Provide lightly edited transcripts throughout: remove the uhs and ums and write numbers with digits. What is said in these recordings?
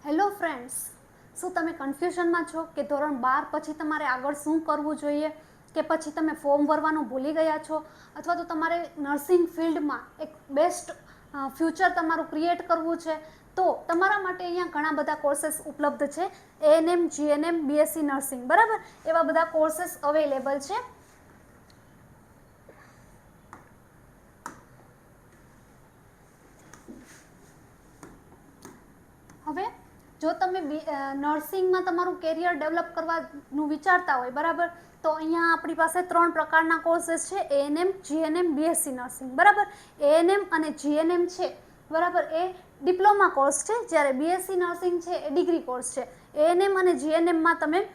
Hello friends, શું તમે કન્ફ્યુઝનમાં છો કે ધોરણ 12 પછી તમારે આગળ શું કરવું જોઈએ, કે પછી તમે ફોર્મ ભરવાનું ભૂલી ગયા છો, અથવા તો તમારે નર્સિંગ ફિલ્ડમાં એક બેસ્ટ ફ્યુચર તમારું ક્રિએટ કરવું છે? તો તમારા માટે અહીંયા ઘણા બધા કોર્सेस ઉપલબ્ધ છે. એએનએમ, જીએનએમ, બીએસસી નર્સિંગ, બરાબર, એવા બધા કોર્सेस અવેલેબલ છે. હવે જો તમે નર્સિંગમાં તમારું કેરિયર ડેવલપ કરવાનું વિચારતા હોય, બરાબર, તો અહીંયા આપણી પાસે 3 પ્રકારના કોર્सेस છે: એએનએમ, જીએનએમ, બીએસસી નર્સિંગ, બરાબર. એએનએમ અને જીએનએમ છે, બરાબર, એ ડિપ્લોમા કોર્સ છે, જ્યારે બીએસસી નર્સિંગ છે એ ડિગ્રી કોર્સ છે. એએનએમ અને જીએનએમમાં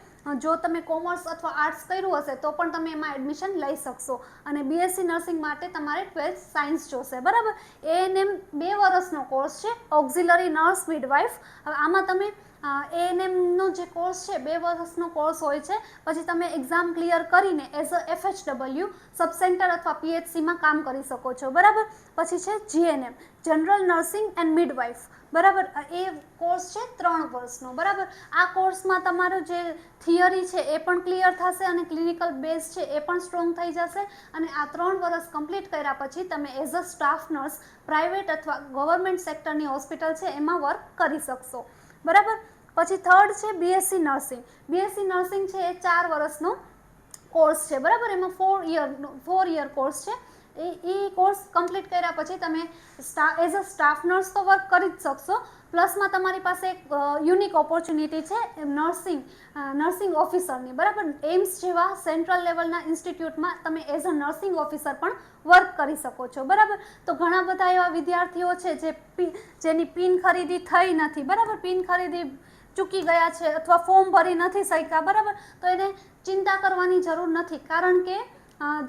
જો તમે કોમર્સ અથવા આર્ટ્સ કર્યું હશે તો પણ તમે એમાં એડમિશન લઈ શકશો, અને બીએસસી નર્સિંગ માટે તમારે 12th સાયન્સ જોશે, બરાબર. એએનએમ 2 વર્ષનો કોર્સ છે, ઓક્ઝિલરી નર્સ મિડવાઇફ. હવે આમાં તમે એએનએમનો જે કોર્સ છે 2 વર્ષનો કોર્સ હોય છે. પછી તમે એક્ઝામ ક્લિયર કરીને as a FHW sub centre અથવા પીએચસીમાં કામ કરી શકો છો, બરાબર. પછી છે GNM, general nursing and midwife, બરાબર. એ કોર્સ છે 3 વર્ષનો, બરાબર. આ કોર્સમાં તમારું જે થિયરી છે એ પણ ક્લિયર થશે અને ક્લિનિકલ બેઝ છે એ પણ સ્ટ્રોંગ થઈ જશે, અને આ 3 વર્ષ કમ્પ્લીટ કર્યા પછી તમે as a staff nurse private અથવા ગવર્મેન્ટ સેક્ટરની હોસ્પિટલ છે એમાં વર્ક કરી શકશો, બરાબર. પછી થર્ડ છે બીએસસી નર્સિંગ. બીએસસી નર્સિંગ છે એ 4 વર્ષનો કોર્સ છે, બરાબર. એમાં 4 યર કોર્સ છે. એ કોર્સ કમ્પ્લીટ કર્યા પછી તમે એઝ અ સ્ટાફ નર્સ તો વર્ક કરી જ શકશો, પ્લસમાં તમારી પાસે એક યુનિક ઓપોર્ચ્યુનિટી છે નર્સિંગ ઓફિસરની, બરાબર. એમ્સ જેવા સેન્ટ્રલ લેવલના ઇન્સ્ટિટ્યૂટમાં તમે એઝ અ નર્સિંગ ઓફિસર પણ વર્ક કરી શકો છો, બરાબર. તો ઘણા બધા એવા વિદ્યાર્થીઓ છે જેની પિન ખરીદી થઈ નથી, બરાબર, પિન ખરીદી ચૂકી ગયા છે અથવા ફોર્મ ભરી નથી શક્યા, બરાબર. તો એને ચિંતા કરવાની જરૂર નથી, કારણ કે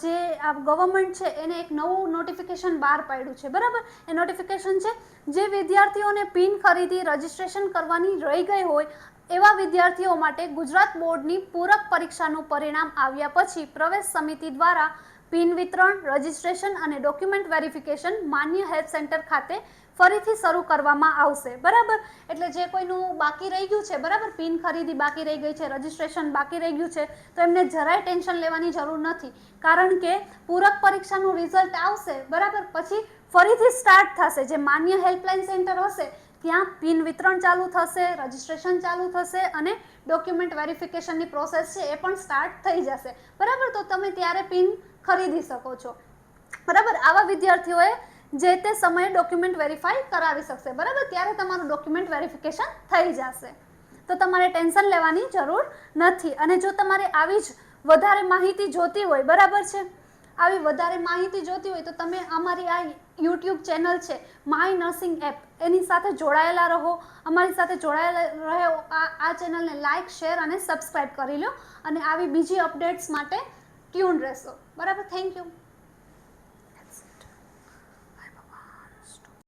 જે આ ગવર્મેન્ટ છે એને એક નવું નોટિફિકેશન બહાર પાડ્યું છે, બરાબર. એ નોટિફિકેશન છે જે વિદ્યાર્થીઓને પિન ખરીદી રજીસ્ટ્રેશન કરવાની રહી ગઈ હોય એવા વિદ્યાર્થીઓ માટે ગુજરાત બોર્ડની પૂરક પરીક્ષાનું પરિણામ આવ્યા પછી પ્રવેશ સમિતિ દ્વારા પિન વિતરણ, રજીસ્ટ્રેશન અને ડોક્યુમેન્ટ વેરિફિકેશન માન્ય હેલ્થ સેન્ટર ખાતે ફરીથી શરૂ કરવામાં આવશે, બરાબર. એટલે જે કોઈનું બાકી રહી ગયું છે, બરાબર, પિન ખરીદી બાકી રહી ગઈ છે, રજીસ્ટ્રેશન બાકી રહી ગયું છે, તો એમને જરાય ટેન્શન લેવાની જરૂર નથી, કારણ કે પૂરક પરીક્ષાનું રિઝલ્ટ આવશે, બરાબર, પછી ફરીથી સ્ટાર્ટ થશે. જે માન્ય હેલ્પલાઇન સેન્ટર હશે ત્યાં પિન વિતરણ ચાલુ થશે, રજીસ્ટ્રેશન ચાલુ થશે અને ડોક્યુમેન્ટ વેરિફિકેશનની પ્રોસેસ છે એ પણ સ્ટાર્ટ થઈ જશે, બરાબર. તો તમે ત્યારે પિન ખરીદી શકો છો, બરાબર. આવા વિદ્યાર્થીઓએ જે તે સમયે ડોક્યુમેન્ટ વેરીફાઈ કરાવી શકશે, બરાબર. ત્યારે તમારું ડોક્યુમેન્ટ વેરિફિકેશન થઈ જશે, તો તમારે ટેન્શન લેવાની જરૂર નથી. અને જો તમારે આવી જ વધારે માહિતી જોતી હોય, બરાબર છે, આવી વધારે માહિતી જોતી હોય તો તમે અમારી આ યુટ્યુબ ચેનલ છે માય નર્સિંગ એપ, એની સાથે જોડાયેલા રહો, અમારી સાથે જોડાયેલા રહો. આ ચેનલને લાઇક, શેર અને સબસ્ક્રાઈબ કરી લો, અને આવી બીજી અપડેટ્સ માટે ટ્યુન રહેશો, બરાબર. Thank you.